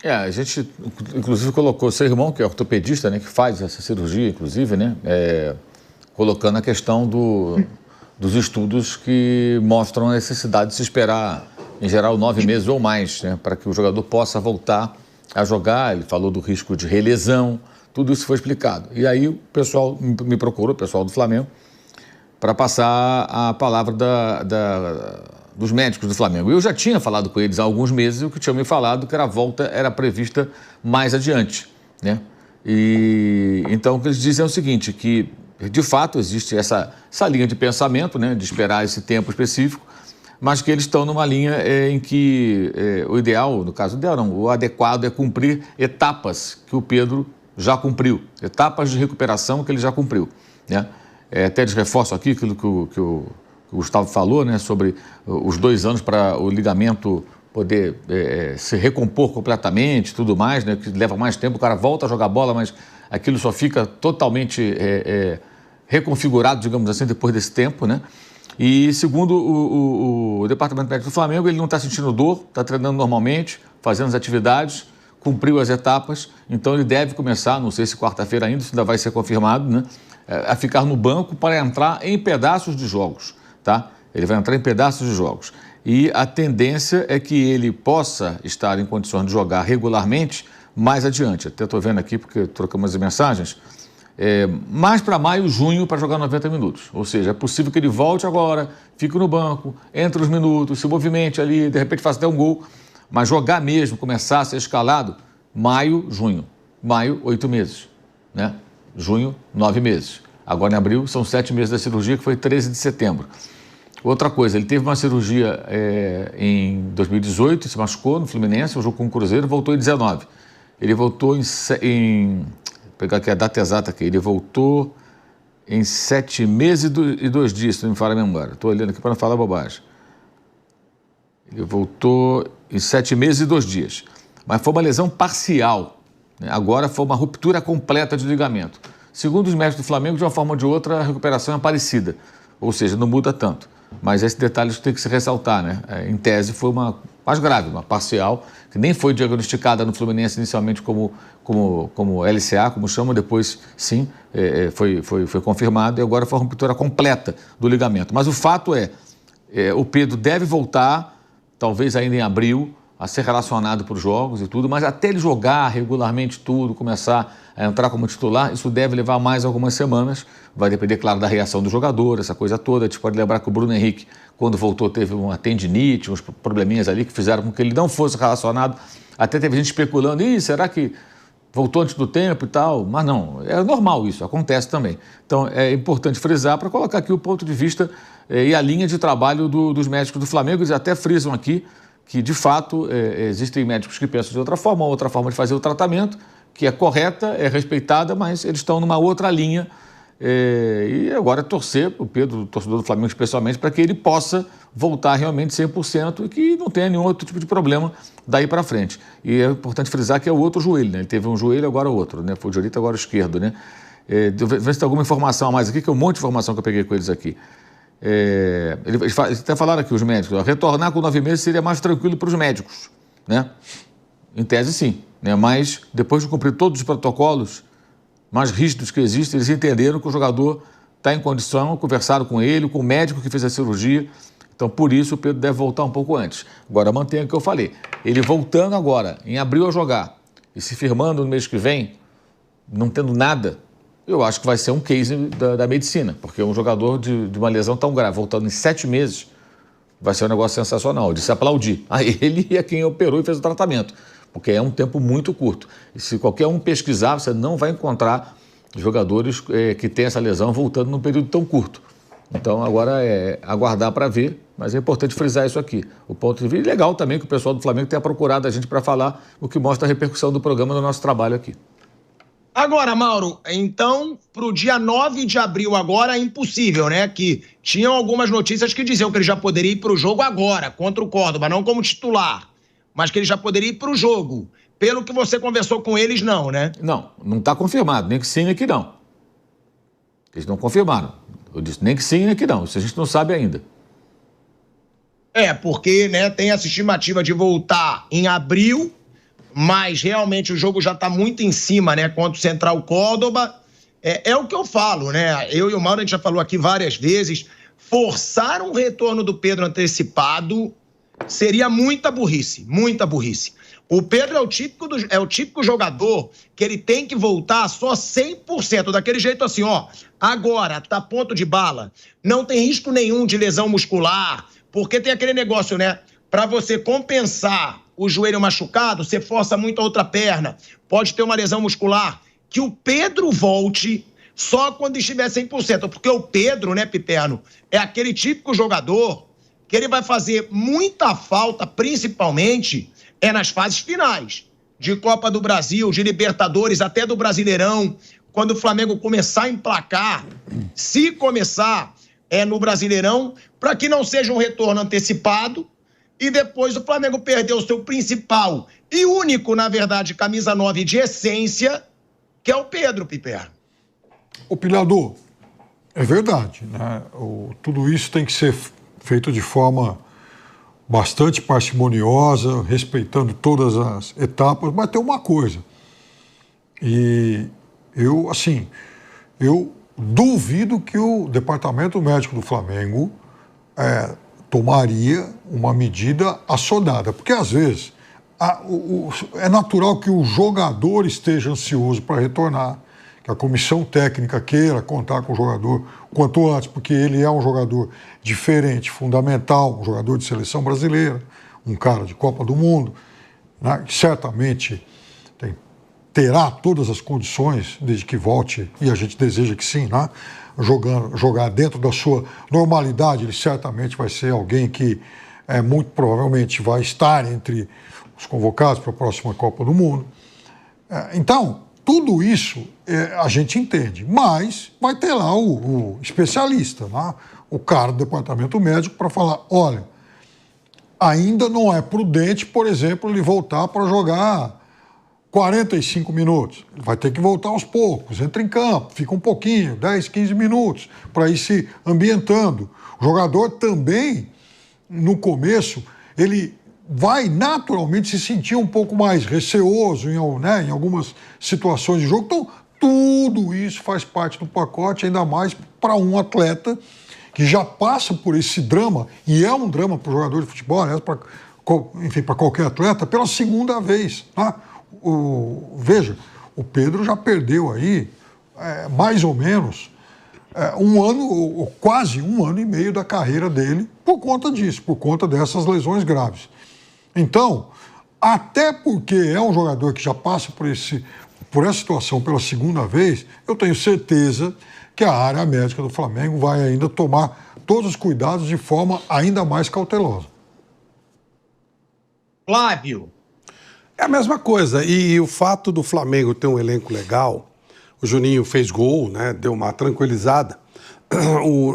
A gente, inclusive, colocou seu irmão, que é ortopedista, né, que faz essa cirurgia, inclusive, né, colocando a questão dos estudos que mostram a necessidade de se esperar, em geral, 9 meses ou mais, né, para que o jogador possa voltar a jogar. Ele falou do risco de relesão, tudo isso foi explicado. E aí o pessoal me procurou, o pessoal do Flamengo, para passar a palavra dos médicos do Flamengo. Eu já tinha falado com eles há alguns meses, o que tinham me falado que a volta era prevista mais adiante, né? E então o que eles dizem é o seguinte, que de fato existe essa linha de pensamento, né, de esperar esse tempo específico, mas que eles estão numa linha em que o ideal, no caso ideal não, o adequado é cumprir etapas que o Pedro já cumpriu, etapas de recuperação que ele já cumpriu, né? Até eles reforçam aqui aquilo que o Gustavo falou, né, sobre os 2 anos para o ligamento poder se recompor completamente e tudo mais, né, que leva mais tempo, o cara volta a jogar bola, mas aquilo só fica totalmente reconfigurado, digamos assim, depois desse tempo, né? E segundo o Departamento Médico do Flamengo, ele não está sentindo dor, está treinando normalmente, fazendo as atividades, cumpriu as etapas, então ele deve começar, não sei se quarta-feira ainda, isso ainda vai ser confirmado, né, a ficar no banco para entrar em pedaços de jogos, tá? Ele vai entrar em pedaços de jogos. E a tendência é que ele possa estar em condições de jogar regularmente mais adiante. Até estou vendo aqui, porque trocamos as mensagens, mais para maio, junho, para jogar 90 minutos. Ou seja, é possível que ele volte agora, fique no banco, entre os minutos, se movimente ali, de repente faça até um gol, mas jogar mesmo, começar a ser escalado, maio, junho. Maio, 8 meses, né? Junho, 9 meses. Agora em abril, são 7 meses da cirurgia, que foi 13 de setembro. Outra coisa, ele teve uma cirurgia em 2018, se machucou no Fluminense, jogou com o Cruzeiro, voltou em 19. Ele voltou vou pegar aqui a data exata aqui, ele voltou em 7 meses e 2 dias, se não me falha a memória. Estou olhando aqui para não falar bobagem. Ele voltou em 7 meses e 2 dias. Mas foi uma lesão parcial, né? Agora foi uma ruptura completa de ligamento. Segundo os médicos do Flamengo, de uma forma ou de outra, a recuperação é parecida. Ou seja, não muda tanto. Mas esse detalhe tem que se ressaltar, né? Em tese, foi uma mais grave, uma parcial, que nem foi diagnosticada no Fluminense inicialmente como LCA, como chamam, depois sim, foi confirmado, e agora foi uma ruptura completa do ligamento. Mas o fato o Pedro deve voltar, talvez ainda em abril, a ser relacionado para os jogos e tudo, mas até ele jogar regularmente tudo, começar a entrar como titular, isso deve levar mais algumas semanas. Vai depender, claro, da reação do jogador, essa coisa toda. A gente pode lembrar que o Bruno Henrique, quando voltou, teve uma tendinite, uns probleminhas ali que fizeram com que ele não fosse relacionado. Até teve gente especulando, será que voltou antes do tempo e tal? Mas não, é normal isso, acontece também. Então é importante frisar para colocar aqui o ponto de vista e a linha de trabalho dos médicos do Flamengo. Eles até frisam aqui que, de fato, existem médicos que pensam de outra forma de fazer o tratamento, que é correta, é respeitada, mas eles estão numa outra linha. E agora torcer, o Pedro, o torcedor do Flamengo especialmente, para que ele possa voltar realmente 100% e que não tenha nenhum outro tipo de problema daí para frente. E é importante frisar que é o outro joelho, né? Ele teve um joelho, agora o outro, né? Foi o direito, agora o esquerdo, né? Vê se tem alguma informação a mais aqui, que é um monte de informação que eu peguei com eles aqui. Eles até falaram aqui, os médicos, retornar com 9 meses seria mais tranquilo para os médicos, né? Em tese, sim, né? Mas depois de cumprir todos os protocolos mais rígidos que existem, eles entenderam que o jogador está em condição, conversaram com ele, com o médico que fez a cirurgia. Então, por isso, o Pedro deve voltar um pouco antes. Agora, mantenha o que eu falei. Ele voltando agora, em abril a jogar, e se firmando no mês que vem, não tendo nada, eu acho que vai ser um case da medicina, porque um jogador de uma lesão tão grave, voltando em 7 meses, vai ser um negócio sensacional, de se aplaudir. A ele e a quem operou e fez o tratamento, porque é um tempo muito curto. E se qualquer um pesquisar, você não vai encontrar jogadores que têm essa lesão voltando num período tão curto. Então, agora é aguardar para ver, mas é importante frisar isso aqui. O ponto de vista legal também que o pessoal do Flamengo tenha procurado a gente para falar, o que mostra a repercussão do programa no nosso trabalho aqui. Agora, Mauro, então, para o dia 9 de abril agora é impossível, né? Que tinham algumas notícias que diziam que ele já poderia ir para o jogo agora, contra o Córdoba, não como titular, mas que ele já poderia ir para o jogo. Pelo que você conversou com eles, não, né? Não está confirmado, nem que sim, nem que não. Eles não confirmaram. Eu disse nem que sim, nem que não. Isso a gente não sabe ainda. Porque, né, tem essa estimativa de voltar em abril, mas realmente o jogo já está muito em cima, né, contra o Central Córdoba. É o que eu falo, né? Eu e o Mauro, a gente já falou aqui várias vezes, forçar um retorno do Pedro antecipado seria muita burrice, muita burrice. O Pedro é o típico jogador que ele tem que voltar só 100%, daquele jeito assim, ó, agora tá ponto de bala, não tem risco nenhum de lesão muscular, porque tem aquele negócio, né? Para você compensar o joelho machucado, você força muito a outra perna, pode ter uma lesão muscular, que o Pedro volte só quando estiver 100%, porque o Pedro, né, Piperno, é aquele típico jogador que ele vai fazer muita falta, principalmente nas fases finais, de Copa do Brasil, de Libertadores, até do Brasileirão, quando o Flamengo começar a emplacar, se começar no Brasileirão, para que não seja um retorno antecipado e depois o Flamengo perder o seu principal e único, na verdade, camisa 9 de essência, que é o Pedro, Piper. Ô, Pilador, é verdade, né? Tudo isso tem que ser feito de forma bastante parcimoniosa, respeitando todas as etapas, mas tem uma coisa. E eu duvido que o Departamento Médico do Flamengo tomaria uma medida assodada, porque às vezes é natural que o jogador esteja ansioso para retornar, que a comissão técnica queira contar com o jogador quanto antes, porque ele é um jogador diferente, fundamental, um jogador de seleção brasileira, um cara de Copa do Mundo, né, que certamente terá todas as condições, desde que volte, e a gente deseja que sim, né, jogar dentro da sua normalidade. Ele certamente vai ser alguém que muito provavelmente vai estar entre os convocados para a próxima Copa do Mundo. Então, tudo isso a gente entende, mas vai ter lá o especialista, né? O cara do departamento médico, para falar, olha, ainda não é prudente, por exemplo, ele voltar para jogar 45 minutos. Ele vai ter que voltar aos poucos, entra em campo, fica um pouquinho, 10, 15 minutos, para ir se ambientando. O jogador também, no começo, ele vai naturalmente se sentir um pouco mais receoso em algumas situações de jogo. Então, tudo isso faz parte do pacote, ainda mais para um atleta que já passa por esse drama, e é um drama para o jogador de futebol, aliás, para qualquer atleta, pela segunda vez. Né? Veja, o Pedro já perdeu aí mais ou menos quase um ano e meio da carreira dele por conta disso, por conta dessas lesões graves. Então, até porque é um jogador que já passa por essa situação pela segunda vez, eu tenho certeza que a área médica do Flamengo vai ainda tomar todos os cuidados de forma ainda mais cautelosa. Flávio. É a mesma coisa. E o fato do Flamengo ter um elenco legal, o Juninho fez gol, né, deu uma tranquilizada.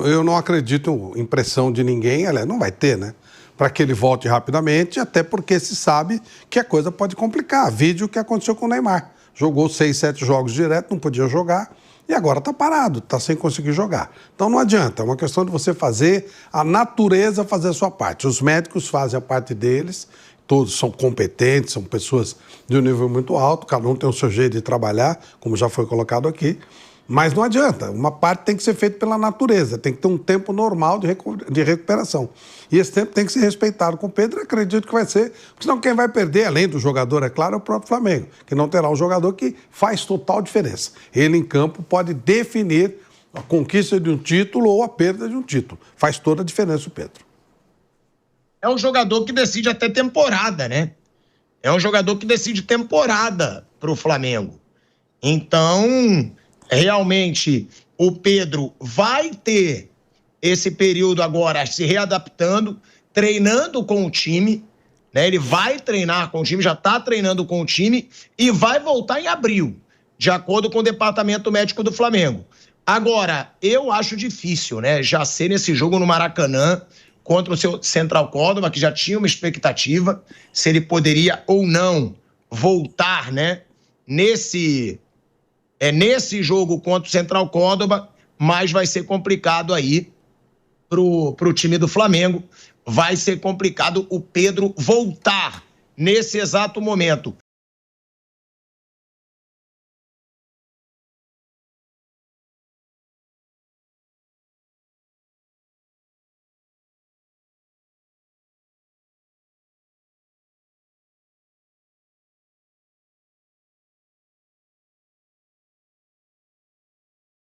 Eu não acredito em pressão de ninguém, aliás, não vai ter, né? Para que ele volte rapidamente, até porque se sabe que a coisa pode complicar. Vídeo que aconteceu com o Neymar. Jogou 6, 7 jogos direto, não podia jogar, e agora está parado, está sem conseguir jogar. Então não adianta, é uma questão de você fazer a natureza fazer a sua parte. Os médicos fazem a parte deles, todos são competentes, são pessoas de um nível muito alto, cada um tem o seu jeito de trabalhar, como já foi colocado aqui. Mas não adianta, uma parte tem que ser feita pela natureza, tem que ter um tempo normal de recuperação. E esse tempo tem que ser respeitado com o Pedro, acredito que vai ser, porque senão quem vai perder, além do jogador, é claro, é o próprio Flamengo, que não terá um jogador que faz total diferença. Ele em campo pode definir a conquista de um título ou a perda de um título. Faz toda a diferença o Pedro. É um jogador que decide até temporada, né? É um jogador que decide temporada para o Flamengo. Então, realmente, o Pedro vai ter esse período agora se readaptando, treinando com o time, né? Ele vai treinar com o time, já está treinando com o time e vai voltar em abril, de acordo com o Departamento Médico do Flamengo. Agora, eu acho difícil, né? Já ser nesse jogo no Maracanã contra o seu Central Córdoba, que já tinha uma expectativa se ele poderia ou não voltar, né? Nesse jogo contra o Central Córdoba, mas vai ser complicado aí pro time do Flamengo. Vai ser complicado o Pedro voltar nesse exato momento.